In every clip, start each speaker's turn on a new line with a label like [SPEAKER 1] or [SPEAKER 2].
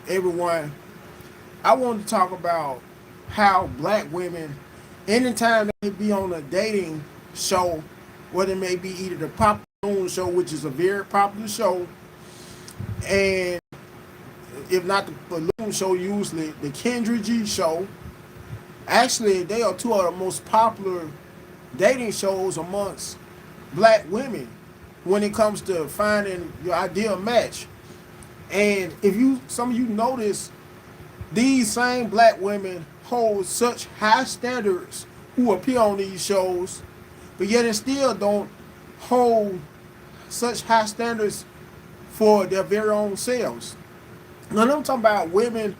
[SPEAKER 1] everyone. I want to talk about how black women, anytime they be on a dating show, whether it may be either the Pop Show, which is a very popular show, and if not the Balloon Show, usually the Kendra G Show. Actually, they are two of the most popular dating shows amongst black women when it comes to finding your ideal match. And if you some of you notice, these same black women hold such high standards who appear on these shows, but yet it still don't hold such high standards for their very own selves. Now I'm talking about women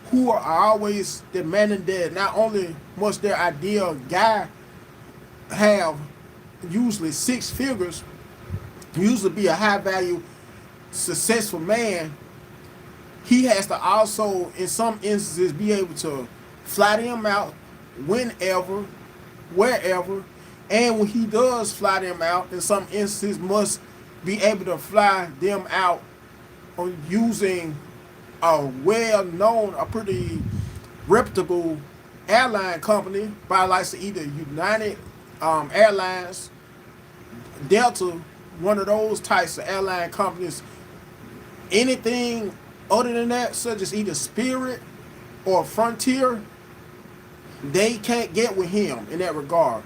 [SPEAKER 1] who are always demanding that not only must their ideal guy have usually six figures, usually be a high value, successful man, he has to also, in some instances, be able to fly them out whenever, wherever, and when he does fly them out, in some instances, must be able to fly them out on using a well-known, a pretty reputable airline company by like either United Airlines, Delta, one of those types of airline companies. Anything other than that, such as either Spirit or Frontier, they can't get with him in that regard.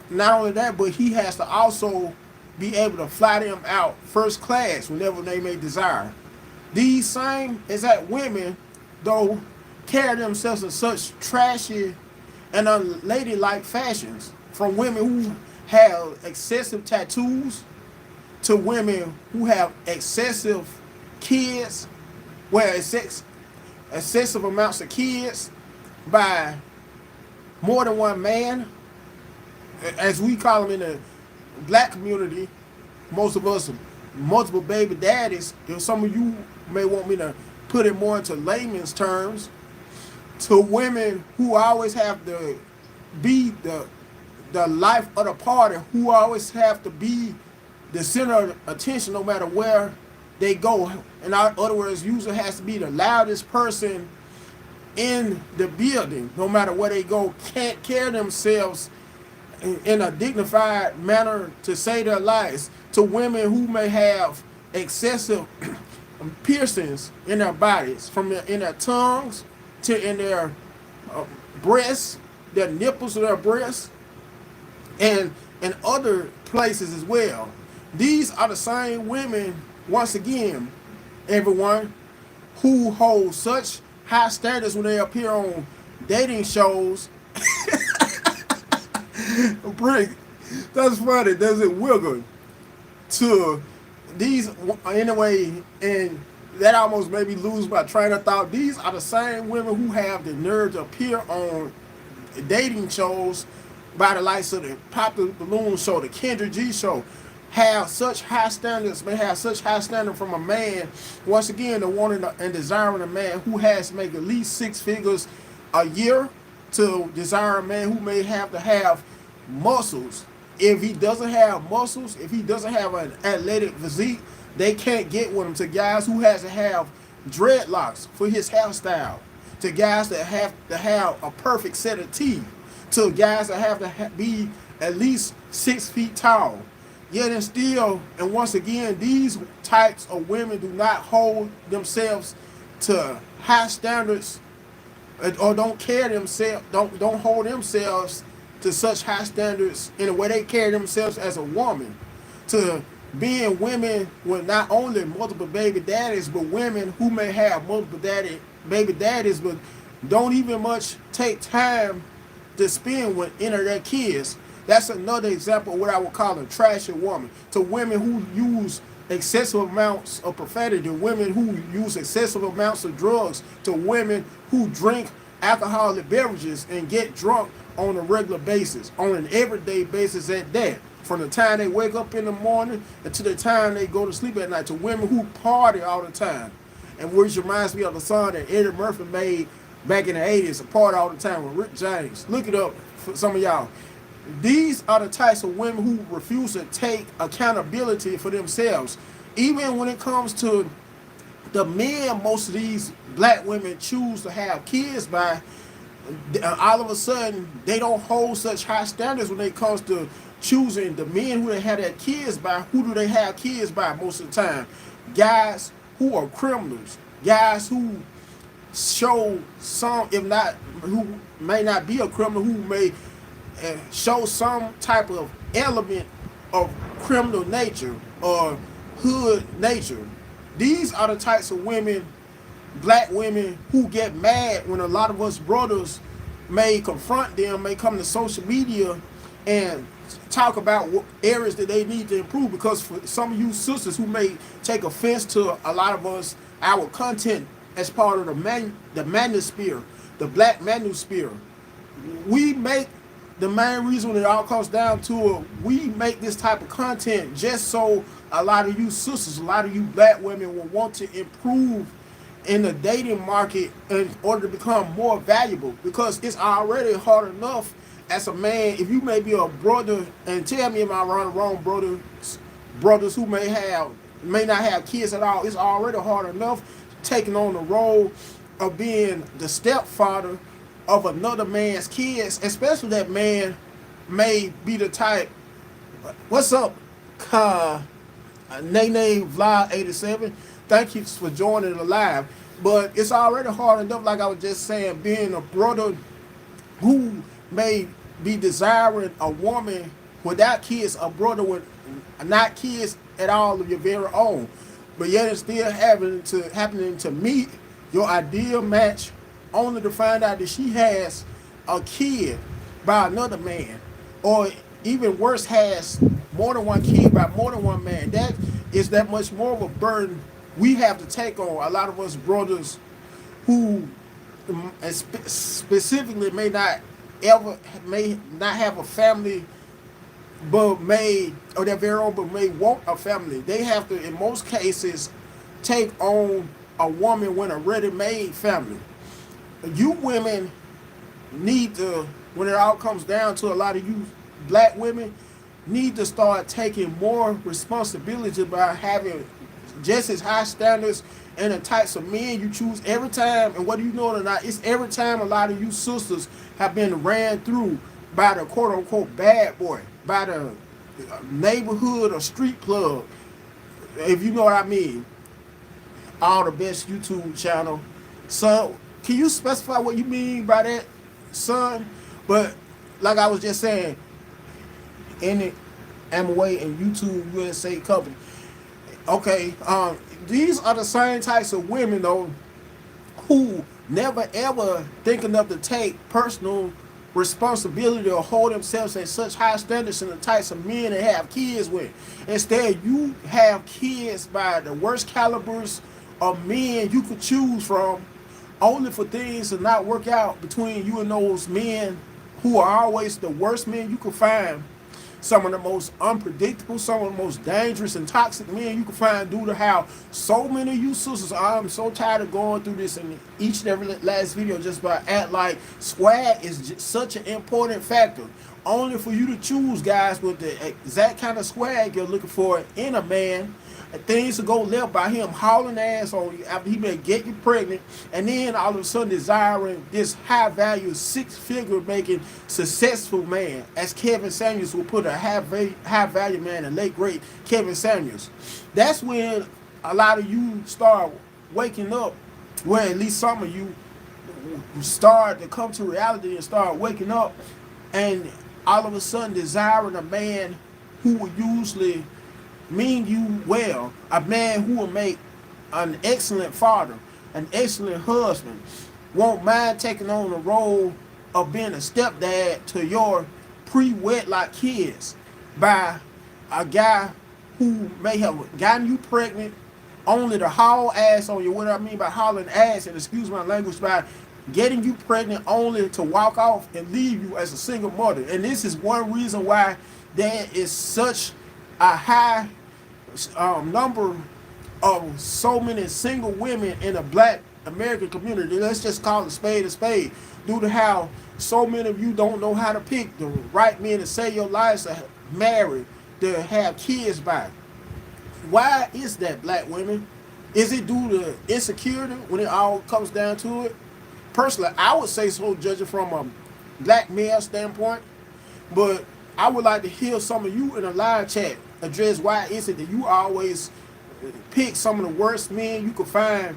[SPEAKER 1] Not only that, but he has to also be able to fly them out first class whenever they may desire. These same exact women, though, carry themselves in such trashy and unladylike fashions. From women who have excessive tattoos to women who have excessive kids, where excessive amounts of kids by more than one man, as we call them in the black community. Most of us, multiple baby daddies. If some of you may want me to put it more into layman's terms, to women who always have to be the life of the party, who always have to be the center of attention no matter where they go. In other words, usually has to be the loudest person in the building, no matter where they go, can't carry themselves in a dignified manner to save their lives. To women who may have excessive piercings in their bodies, in their tongues to in their breasts, their nipples to their breasts, and other places as well. These are the same women, once again, everyone, who hold such high standards when they appear on dating shows. That's funny, does it wiggle? To these, anyway, and that almost made me lose my train of thought. These are the same women who have the nerve to appear on dating shows by the likes of the Popular Balloon Show, the Kendra G Show, have such high standards, may have such high standard from a man, once again, the wanting and desiring a man who has to make at least six figures a year, to desire a man who may have to have muscles. If he doesn't have muscles, if he doesn't have an athletic physique, they can't get with him. To guys who has to have dreadlocks for his hairstyle, to guys that have to have a perfect set of teeth, to guys that have to be at least 6 feet tall. Yet and still, and once again, these types of women do not hold themselves to high standards, or don't carry themselves, don't hold themselves to such high standards in the way they carry themselves as a woman. To being women with not only multiple baby daddies, but women who may have multiple baby daddies, but don't even much take time to spend with any of their kids. That's another example of what I would call a trashy woman. To women who use excessive amounts of profanity, women who use excessive amounts of drugs, to women who drink alcoholic beverages and get drunk on a regular basis, on an everyday basis at that. From the time they wake up in the morning until the time they go to sleep at night. To women who party all the time. And which reminds me of the song that Eddie Murphy made back in the 80s, a party all the time with Rick James. Look it up for some of y'all. These are the types of women who refuse to take accountability for themselves. Even when it comes to the men most of these black women choose to have kids by, all of a sudden they don't hold such high standards when it comes to choosing the men who they have their kids by. Who do they have kids by most of the time? Guys who are criminals, guys who show some, if not, who may not be a criminal, who may show some type of element of criminal nature or hood nature. These are the types of women, black women, who get mad when a lot of us brothers may confront them, may come to social media and talk about what areas that they need to improve. Because for some of you sisters who may take offense to a lot of us, our content as part of the manosphere, the black manosphere, we make, the main reason when it all comes down to it, we make this type of content just so a lot of you sisters, a lot of you black women will want to improve in the dating market in order to become more valuable. Because it's already hard enough as a man, if you may be a brother, and tell me if I'm wrong, brothers who may not have kids at all, it's already hard enough taking on the role of being the stepfather of another man's kids, especially that man may be the type. What's up, Nene Vlog 87? Thank you for joining the live. But it's already hard enough, like I was just saying, being a brother who may be desiring a woman without kids, a brother with not kids at all of your very own, but yet it's still happening to meet your ideal match, only to find out that she has a kid by another man, or even worse, has more than one kid by more than one man. That is that much more of a burden we have to take on. A lot of us brothers who specifically may not have a family, but or their very own, but may want a family. They have to, in most cases, take on a woman with a ready-made family. You women need to, when it all comes down to, a lot of you black women need to start taking more responsibility by having just as high standards and the types of men you choose every time. And whether you know it or not, it's every time a lot of you sisters have been ran through by the quote-unquote bad boy, by the neighborhood or street plug, if you know what I mean. All the best YouTube channel. So can you specify what you mean by that, son? But like I was just saying, in it, Amway and YouTube USA company. Okay, these are the same types of women though who never ever think enough to take personal responsibility or hold themselves at such high standards in the types of men they have kids with. Instead, you have kids by the worst calibers of men you could choose from, only for things to not work out between you and those men who are always the worst men you could find. Some of the most unpredictable, some of the most dangerous and toxic men you can find, due to how so many of you sisters, I'm so tired of going through this in each and every last video, just by act like swag is such an important factor, only for you to choose guys with the exact kind of swag you're looking for in a man. And things will go left by him hauling ass on you after he may get you pregnant, and then all of a sudden desiring this high value, six-figure making successful man, as Kevin Samuels will put a high value man, and late great Kevin Samuels. That's when a lot of you start waking up, well, at least some of you start to come to reality and start waking up, and all of a sudden desiring a man who will usually mean you well, a man who will make an excellent father, an excellent husband, won't mind taking on the role of being a stepdad to your pre-wedlock kids by a guy who may have gotten you pregnant only to haul ass on you. What I mean by hauling ass, and excuse my language, by getting you pregnant only to walk off and leave you as a single mother. And this is one reason why there is such a high number of so many single women in the black American community. Let's just call it a spade, due to how so many of you don't know how to pick the right men to save your lives, to marry, to have kids by. Why is that, black women? Is it due to insecurity when it all comes down to it? Personally, I would say so, judging from a black male standpoint. But I would like to hear some of you in a live chat address why is it that you always pick some of the worst men you could find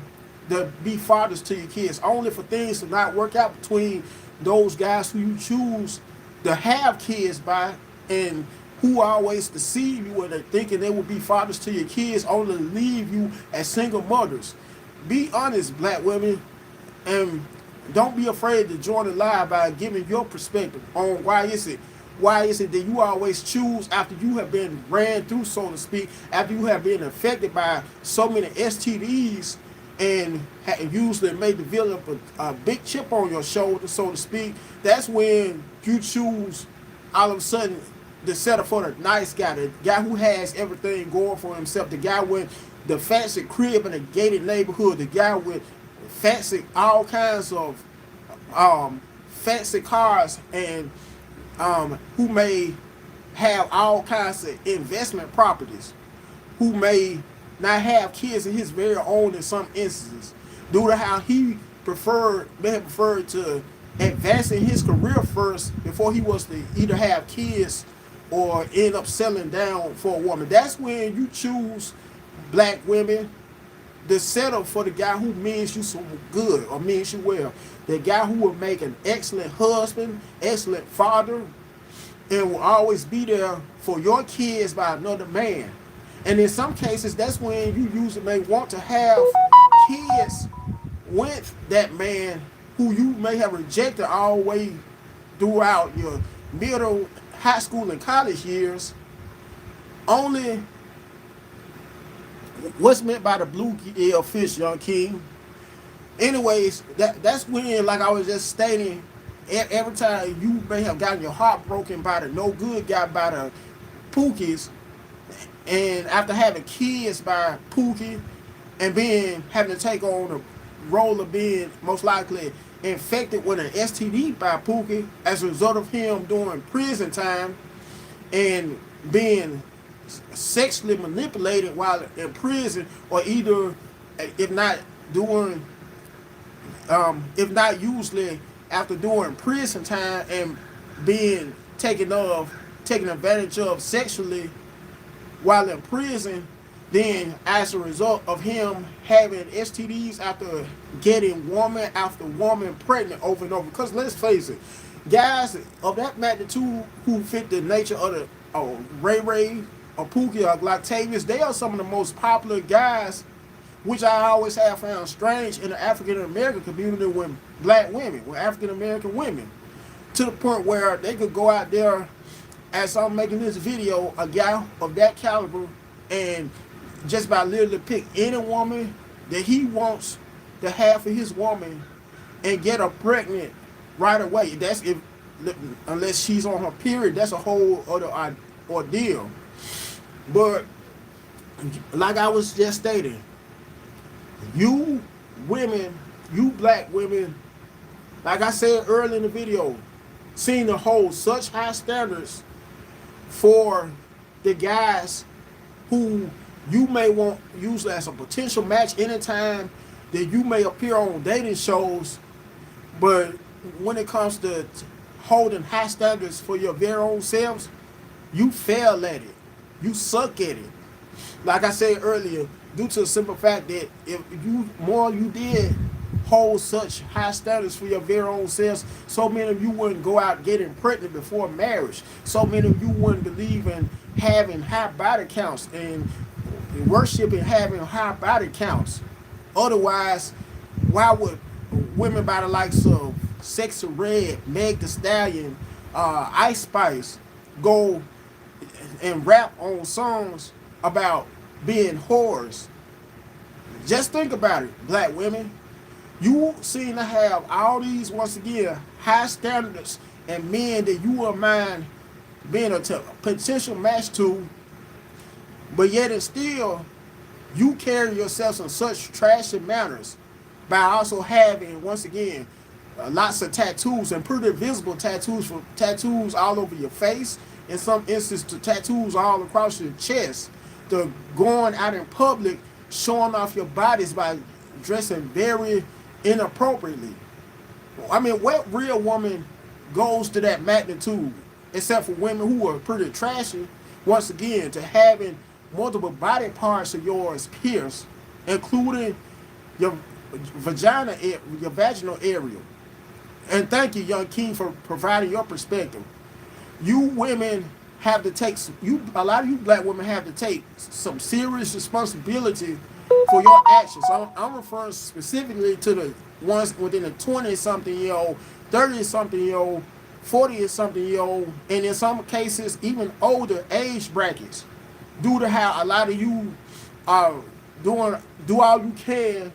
[SPEAKER 1] to be fathers to your kids, only for things to not work out between those guys who you choose to have kids by, and who always deceive you into thinking they will be fathers to your kids, only to leave you as single mothers. Be honest, black women, and don't be afraid to join the live by giving your perspective on why is it that you always choose, after you have been ran through, so to speak, after you have been affected by so many STDs, and usually may develop a big chip on your shoulder, so to speak. That's when you choose all of a sudden to settle for the nice guy, the guy who has everything going for himself, the guy with the fancy crib in a gated neighborhood, the guy with fancy all kinds of fancy cars, and who may have all kinds of investment properties, who may not have kids of his very own in some instances, due to how he may have preferred to advance in his career first before he was to either have kids or end up settling down for a woman. That's when you choose, black women, to settle for the guy who means you some good or means you well. The guy who will make an excellent husband, excellent father, and will always be there for your kids by another man. And in some cases, that's when you usually may want to have kids with that man who you may have rejected all the way throughout your middle, high school, and college years. Only what's meant by the blue gill fish, young king. Anyways, that's when, like I was just stating, every time you may have gotten your heart broken by the no good guy, by the Pookies, and after having kids by Pookie, and having to take on the role of being most likely infected with an STD by Pookie as a result of him doing prison time and being sexually manipulated while in prison, or either, if not doing, if not usually after doing prison time and being taken advantage of sexually while in prison, then as a result of him having STDs after getting woman after woman pregnant over and over. Because let's face it, guys of that magnitude who fit the nature of the Ray Ray or Pookie or Octavius, they are some of the most popular guys, which I always have found strange in the African American community with black women, with African American women, to the point where they could go out there, as I'm making this video, a guy of that caliber, and just by literally pick any woman that he wants to have for his woman and get her pregnant right away. That's if, unless she's on her period, that's a whole other ordeal. But like I was just stating, you women, you black women, like I said earlier in the video, seem to hold such high standards for the guys who you may want usually as a potential match anytime that you may appear on dating shows, but when it comes to holding high standards for your very own selves, you fail at it. You suck at it. Like I said earlier, due to the simple fact that if you did hold such high standards for your very own selves, so many of you wouldn't go out getting pregnant before marriage. So many of you wouldn't believe in having high body counts and worshiping having high body counts. Otherwise, why would women by the likes of Sexy Red, Meg Thee Stallion, Ice Spice go and rap on songs about being whores? Just think about it, black women. You seem to have all these, once again, high standards and men that you wouldn't mind being a potential match to, but yet and still, you carry yourselves in such trashy manners by also having, once again, lots of tattoos, and pretty visible tattoos, from tattoos all over your face, in some instances to tattoos all across your chest, to going out in public showing off your bodies by dressing very inappropriately. I mean, what real woman goes to that magnitude, except for women who are pretty trashy, once again, to having multiple body parts of yours pierced, including your your vaginal area. And thank you, Young King, for providing your perspective. You women have to take a lot of you black women have to take some serious responsibility for your actions. I'm referring specifically to the ones within the 20-something-year-old, 30-something-year-old, 40-something-year-old, and in some cases even older age brackets, due to how a lot of you are do all you can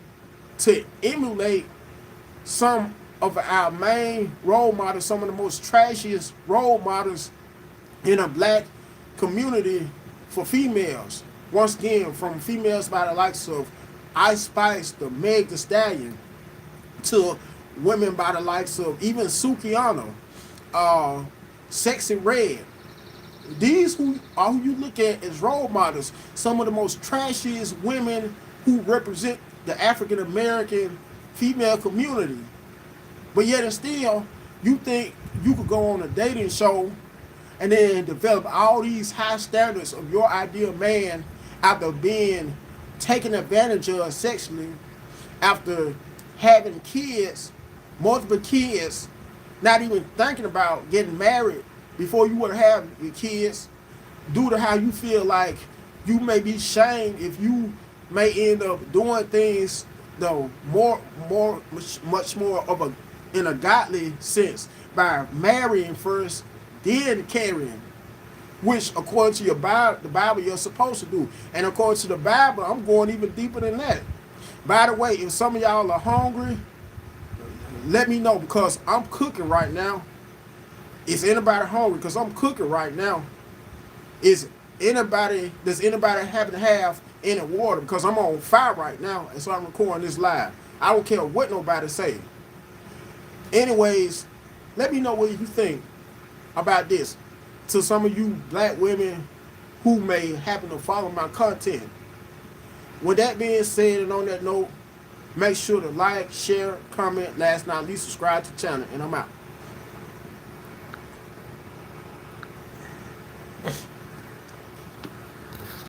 [SPEAKER 1] to emulate some of our main role models, some of the most trashiest role models in a black community for females. Once again, from females by the likes of Ice Spice, the Meg Thee Stallion, to women by the likes of even Sukiana, Sexy Red. These who you look at as role models, some of the most trashiest women who represent the African American female community. But yet and still, you think you could go on a dating show and then develop all these high standards of your ideal man after being taken advantage of sexually, after having kids, multiple kids, not even thinking about getting married before you would have your kids, due to how you feel like you may be shamed if you may end up doing things though much more of a in a godly sense by marrying first, then carrying, which according to the Bible you're supposed to do. And according to the Bible, I'm going even deeper than that. By the way, if some of y'all are hungry, let me know, because I'm cooking right now. Is anybody hungry? Because I'm cooking right now. Does anybody happen to have any water? Because I'm on fire right now, and so I'm recording this live. I don't care what nobody say. Anyways, let me know what you think about this. To some of you black women who may happen to follow my content. With that being said, and on that note, make sure to like, share, comment, last not least, subscribe to the channel, and I'm out.